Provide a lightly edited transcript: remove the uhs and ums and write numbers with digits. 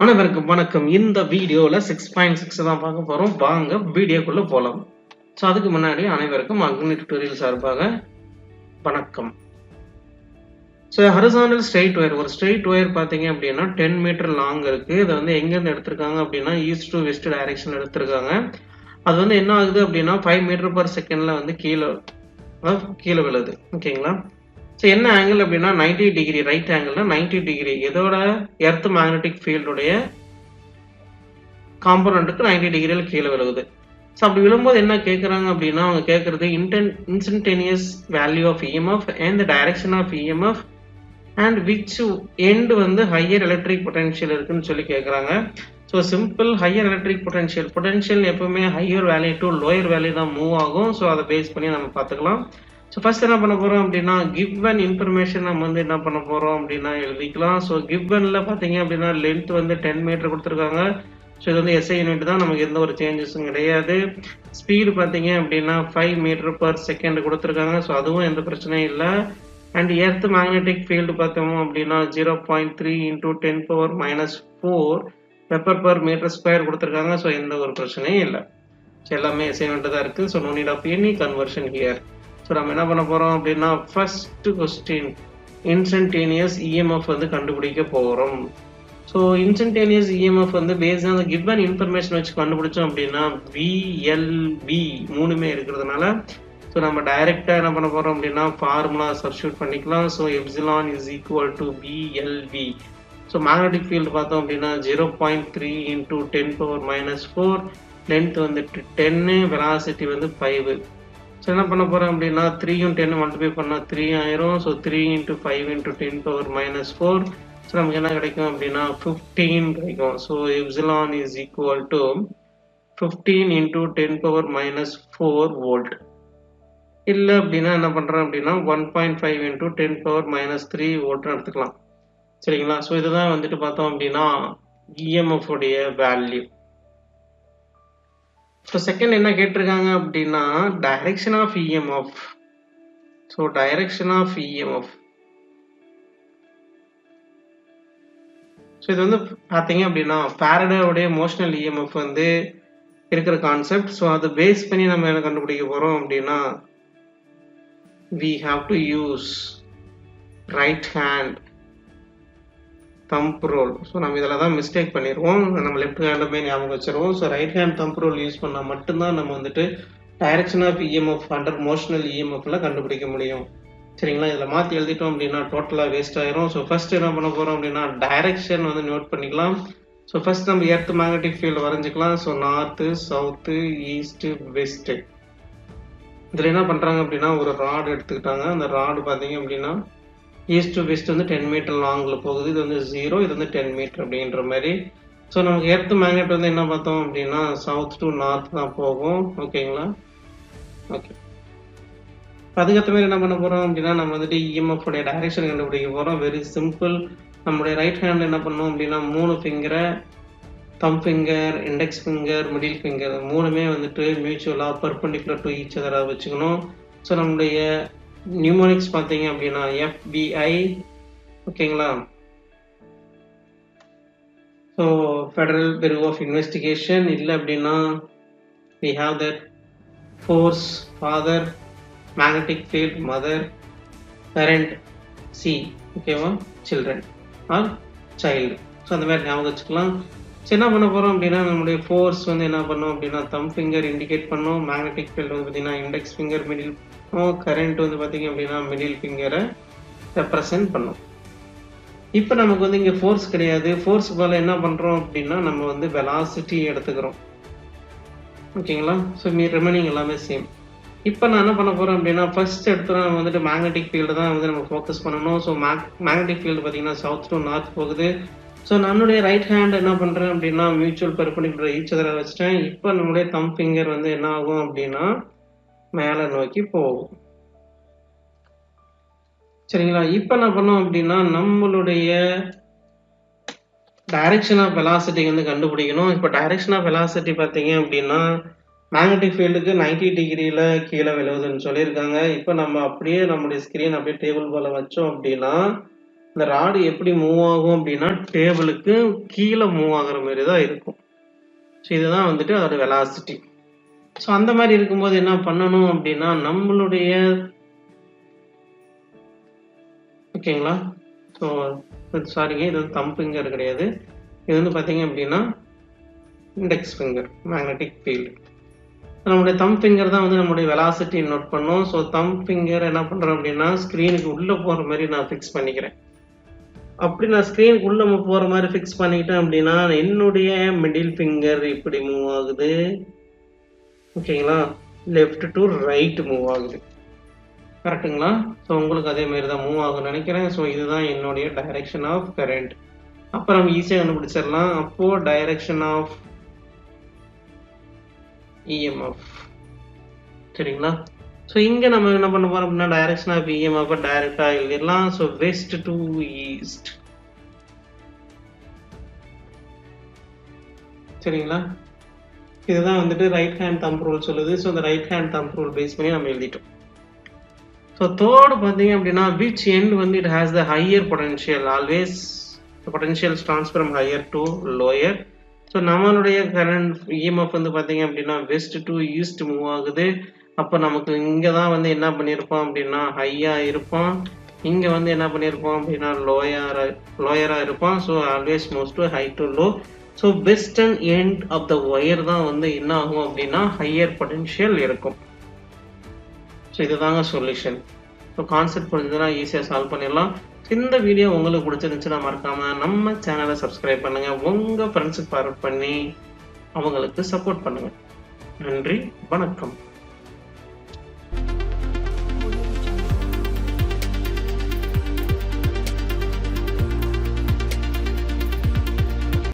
அனைவருக்கும் வணக்கம். இந்த வீடியோல 6.6 தான் பார்க்க போறோம். வாங்க வீடியோக்குள்ள போலாம். அதுக்கு முன்னாடி அனைவருக்கும் அக்னி டியூட்டோரியல் சார்பாக வணக்கம். ஹரிசாண்டல் ஸ்ட்ரெயிட் ஒயர், ஒரு ஸ்ட்ரெயிட் ஒயர் பார்த்தீங்க அப்படின்னா 10 மீட்டர் லாங் இருக்கு. இதை வந்து எங்கேருந்து எடுத்திருக்காங்க அப்படின்னா ஈஸ்ட் டு வெஸ்ட் டைரக்ஷன் எடுத்திருக்காங்க. அது வந்து என்ன ஆகுது அப்படின்னா 5 மீட்டர் பர் செகண்ட்ல வந்து கீழே விழுது. ஓகேங்களா? என்ன ஆங்கிள் அப்படின்னா 90 டிகிரி, ரைட் ஆங்கிள்னா 90 டிகிரி. இதோட எர்த் மேக்னெட்டிக் ஃபீல்டுடைய காம்போனன்ட்டுக்கு 90 டிகிரியில் கீழே விழுகுது. அப்படி விழும்போது என்ன கேட்குறாங்க அப்படின்னா, அவங்க கேட்குறது instantaneous value of EMF and the direction of EMF and which end வந்து ஹையர் எலக்ட்ரிக் பொட்டன்ஷியல் இருக்குன்னு சொல்லி கேட்குறாங்க. சிம்பிள் ஹையர் எலக்ட்ரிக் பொட்டன்ஷியல் எப்பவுமே higher value to lower value தான் மூவ் ஆகும். அதை பேஸ் பண்ணி நம்ம பார்த்துக்கலாம். ஃபர்ஸ்ட் என்ன பண்ண போறோம் அப்படின்னா கிவன் இன்ஃபர்மேஷன் நம்ம வந்து என்ன பண்ண போறோம் அப்படின்னா எழுதிக்கலாம். கிவன்ல பார்த்தீங்க அப்படின்னா லென்த் வந்து 10 மீட்டர் கொடுத்துருக்காங்க. இது வந்து எஸ்ஐ யூனிட் தான், நமக்கு எந்த ஒரு சேஞ்சஸும் கிடையாது. ஸ்பீடு பார்த்தீங்க அப்படின்னா 5 மீட்டர் பர் செகண்ட் கொடுத்துருக்காங்க. அதுவும் எந்த பிரச்சனையும் இல்லை. அண்ட் எர்த் மேக்னெட்டிக் ஃபீல்டு பார்த்தோம் அப்படின்னா 0.3 × 10⁻⁴ வெப்பர் பர் மீட்டர் ஸ்கொயர் கொடுத்துருக்காங்க. எந்த ஒரு பிரச்சனையும் இல்லை. எல்லாமே எஸ்ஐ யூனிட் தான் இருக்கு. No need of any conversion here. நம்ம என்ன பண்ண போறோம் அப்படின்னா ஃபர்ஸ்ட் கொஸ்டின் இன்ஸ்டன்டேனியஸ் இஎம்எஃப் வந்து கண்டுபிடிக்க போறோம். இன்ஸ்டன்டேனியஸ் இஎம்எஃப் வந்து பேஸ்ட் ஆன் கிவன் இன்ஃபர்மேஷன் வச்சு கண்டுபிடிச்சோம் அப்படின்னா விஎல்வி மூணுமே இருக்கிறதுனால நம்ம டைரக்டா என்ன பண்ண போறோம் அப்படின்னா ஃபார்முலா சப்ஸ்டியூட் பண்ணிக்கலாம். Epsilon is equal to PLV. Magnetic field பார்த்தோம் அப்படின்னா 0.3 × 10⁻⁴, லென்த் வந்துட்டு 10, வெலாசிட்டி வந்து 5. என்ன பண்ண போறோம் அப்படின்னா 3யும் 10 மல்டிப்ளை பண்ணா 3 ஆயிரும். 3 × 5 × 10⁻⁴, நமக்கு என்ன கிடைக்கும் அப்படின்னா 15 கிடைக்கும். Epsilon is equal to 15 × 10⁻⁴ volt. இல்லை அப்படின்னா என்ன பண்றோம் அப்படின்னா 1.5 × 10⁻³ வோல்ட் எடுத்துக்கலாம். சரிங்களா? இதுதான் வந்துட்டு பார்த்தோம் அப்படின்னா இஎம்எஃப் உடைய வேல்யூ. செகண்ட் என்ன கேட்டிருக்காங்க அப்படின்னா direction of EMF. Direction of EMF இது வந்து பார்த்தீங்க அப்படின்னா ஃபாரடேவுடைய மோஷனல் இஎம்எஃப் வந்து இருக்கிற கான்செப்ட். அதை பேஸ் பண்ணி நம்ம என்ன கண்டுபிடிக்க போறோம் அப்படின்னா we have to use right hand thumb rule. நம்ம இதில் தான் மிஸ்டேக் பண்ணிடுவோம். நம்ம லெஃப்ட் ஹேண்டுமே ஞாபகம் வச்சிருவோம். Right hand thumb rule use பண்ணால் மட்டும்தான் நம்ம வந்துட்டு direction of EMF under motional இஎம்எஃப்ல கண்டுபிடிக்க முடியும். சரிங்களா? இதில் மாற்றி எழுதிட்டோம் அப்படின்னா டோட்டலாக வேஸ்ட் ஆயிரும். ஃபர்ஸ்ட் என்ன பண்ண போகிறோம் அப்படின்னா டைரக்ஷன் வந்து நோட் பண்ணிக்கலாம். ஃபர்ஸ்ட் நம்ம எர்த் மேக்னெட்டிக் ஃபீல்டு வரைஞ்சிக்கலாம். North, south, east, west. இதில் என்ன பண்ணுறாங்க அப்படின்னா ஒரு ராடு எடுத்துக்கிட்டாங்க. அந்த ராடு பார்த்தீங்க அப்படின்னா ஈஸ்ட் டு வெஸ்ட் வந்து 10 மீட்டர் லாங்கில் போகுது. இது வந்து 0, இது வந்து 10 மீட்டர் அப்படின்ற மாதிரி. நமக்கு எர்த் மேக்னெட் வந்து என்ன பார்த்தோம் அப்படின்னா சவுத் டு நார்த் தான் போகும். ஓகேங்களா? ஓகே. அதுக்கேற்ற மாதிரி என்ன பண்ண போகிறோம் அப்படின்னா நம்ம வந்துட்டு இஎம்எஃப் உடைய டைரக்ஷன் கண்டுபிடிக்க போகிறோம். Very simple. நம்மளுடைய ரைட் ஹேண்ட் என்ன பண்ணோம் அப்படின்னா 3 ஃபிங்கரை, thumb finger, index finger, middle finger மூணுமே வந்துட்டு மியூச்சுவலாக பர்பெண்டிகுலர் டு ஈச் அதராக வச்சுக்கணும். நம்மளுடைய நியூமரிக்ஸ் பார்த்தீங்க அப்படின்னா FBI. ஓகேங்களா? Federal bureau of investigation. இல்லை அப்படின்னா we have that force father, magnetic field mother, parent C. ஓகேவா? children or child. அந்த மாதிரி ஞாபகம் வச்சுக்கலாம். என்ன பண்ண போறோம் அப்படின்னா நம்மளுடைய ஃபோர்ஸ் வந்து என்ன பண்ணோம் அப்படின்னா தம் ஃபிங்கர் இண்டிகேட் பண்ணோம். மேக்னெட்டிக் ஃபீல்டு வந்து பார்த்தீங்கன்னா இண்டெக்ஸ் ஃபிங்கர், மிடில், கரண்ட் வந்து பார்த்தீங்க அப்படின்னா மிடில் ஃபிங்கரை ரெப்ரசன்ட் பண்ணும். இப்போ நமக்கு வந்து இங்கே ஃபோர்ஸ் கிடையாது. ஃபோர்ஸ் போல என்ன பண்ணுறோம் அப்படின்னா நம்ம வந்து வெலாசிட்டி எடுத்துக்கிறோம். ஓகேங்களா? ரிமைனிங் எல்லாமே சேம். இப்போ நான் என்ன பண்ண போகிறேன் அப்படின்னா ஃபர்ஸ்ட் எடுத்து நம்ம வந்துட்டு மேக்னெட்டிக் ஃபீல்டு தான் வந்து நம்ம ஃபோக்கஸ் பண்ணணும். மேக்னெட்டிக் ஃபீல்டு பார்த்தீங்கன்னா சவுத் டு நார்த் போகுது. நம்மளுடைய ரைட் ஹேண்ட் என்ன பண்ணுறேன் அப்படின்னா மியூச்சுவல் பெர்பெண்டிகுலர் ஈச் அதரை வச்சுட்டேன். இப்போ நம்மளுடைய தம் ஃபிங்கர் வந்து என்ன ஆகும் அப்படின்னா மேலே நோக்கி போகும். சரிங்களா? இப்போ என்ன பண்ணோம் அப்படின்னா நம்மளுடைய டைரக்ஷன் ஆஃப் வெலாசிட்டி வந்து கண்டுபிடிக்கணும். இப்போ டைரக்ஷன் ஆஃப் வெலாசிட்டி பார்த்தீங்க அப்படின்னா மேக்னெட்டிக் ஃபீல்டுக்கு 90 டிகிரியில் கீழே விழுவுதுன்னு சொல்லியிருக்காங்க. இப்போ நம்ம அப்படியே நம்மளுடைய ஸ்க்ரீன் அப்படியே டேபிள் போல வச்சோம் அப்படின்னா இந்த ராடு எப்படி மூவ் ஆகும் அப்படின்னா டேபிளுக்கு கீழே மூவ் ஆகுற மாதிரி தான் இருக்கும். ஸோ இதுதான் வந்துட்டு அதோட வெலாசிட்டி. ஸோ அந்த மாதிரி இருக்கும்போது என்ன பண்ணணும் அப்படின்னா நம்மளுடைய ஓகேங்களா. ஸோ சாரிங்க, இது வந்து தம் ஃபிங்கர் கிடையாது. இது வந்து பார்த்தீங்க அப்படின்னா இண்டெக்ஸ் ஃபிங்கர், மேக்னெட்டிக் ஃபீல்டு. நம்மளுடைய தம் ஃபிங்கர் தான் வந்து நம்மளுடைய வெலாசிட்டி நோட் பண்ணும். ஸோ தம் ஃபிங்கர் என்ன பண்ணுறோம் அப்படின்னா ஸ்க்ரீனுக்கு உள்ளே போகிற மாதிரி நான் ஃபிக்ஸ் பண்ணிக்கிறேன். அப்படி நான் ஸ்க்ரீனுக்கு உள்ளே போகிற மாதிரி ஃபிக்ஸ் பண்ணிக்கிட்டேன் அப்படின்னா என்னுடைய மிடில் ஃபிங்கர் இப்படி மூவ் ஆகுது. ஓகேங்களா, லெஃப்ட் டு ரைட் மூவ் ஆகுது. கரெக்டுங்களா. ஸோ உங்களுக்கு அதே மாதிரி தான் மூவ் ஆகும்னு நினைக்கிறேன். ஸோ இதுதான் என்னுடைய டைரக்ஷன் ஆஃப் கரண்ட். அப்புறம் நம்ம ஈஸியாக கண்டுபிடிச்சிடலாம். அப்போது டைரக்ஷன் ஆஃப் இஎம்எஃப். சரிங்களா. ஸோ இங்கே நம்ம என்ன பண்ண போகிறோம் அப்படின்னா டைரக்ஷன் ஆஃப் இஎம்எஃப் டைரெக்டாக எழுதிடலாம். So west to east. சரிங்களா. இதுதான் வந்துட்டு ரைட் ஹேண்ட் தம்ப் ரூல் சொல்லுது. ஸோ இந்த right hand thumb rule base பண்ணி நம்ம எழுதிட்டோம். ஸோ தேர்டு பார்த்தீங்க அப்படின்னா விச் எண்ட் வந்து it has the higher potential. Always potentials transfer from higher to lower. So நம்மளுடைய கரண்ட் இஎம்எஃப் வந்து பார்த்தீங்க அப்படின்னா வெஸ்ட் டு ஈஸ்ட் மூவ் ஆகுது. அப்போ நமக்கு இங்கே தான் வந்து என்ன பண்ணியிருப்போம் அப்படின்னா ஹையாக இருப்போம். இங்கே வந்து என்ன பண்ணியிருப்போம் அப்படின்னா லோயராக இருப்போம். So always moves to high to low. So western end of the wire தான் வந்து என்ன ஆகும் அப்படின்னா ஹையர் பொட்டன்ஷியல் இருக்கும். ஸோ இதுதாங்க சொல்யூஷன். ஸோ கான்செப்ட் புரிஞ்சதுன்னா ஈஸியாக சால்வ் பண்ணிடலாம். இந்த வீடியோ உங்களுக்கு பிடிச்சிருந்துச்சுன்னா மறக்காமல் நம்ம சேனலை சப்ஸ்கிரைப் பண்ணுங்கள். உங்கள் ஃப்ரெண்ட்ஸுக்கு ஃபார்வர்ட் பண்ணி அவங்களுக்கு சப்போர்ட் பண்ணுங்கள். நன்றி, வணக்கம்.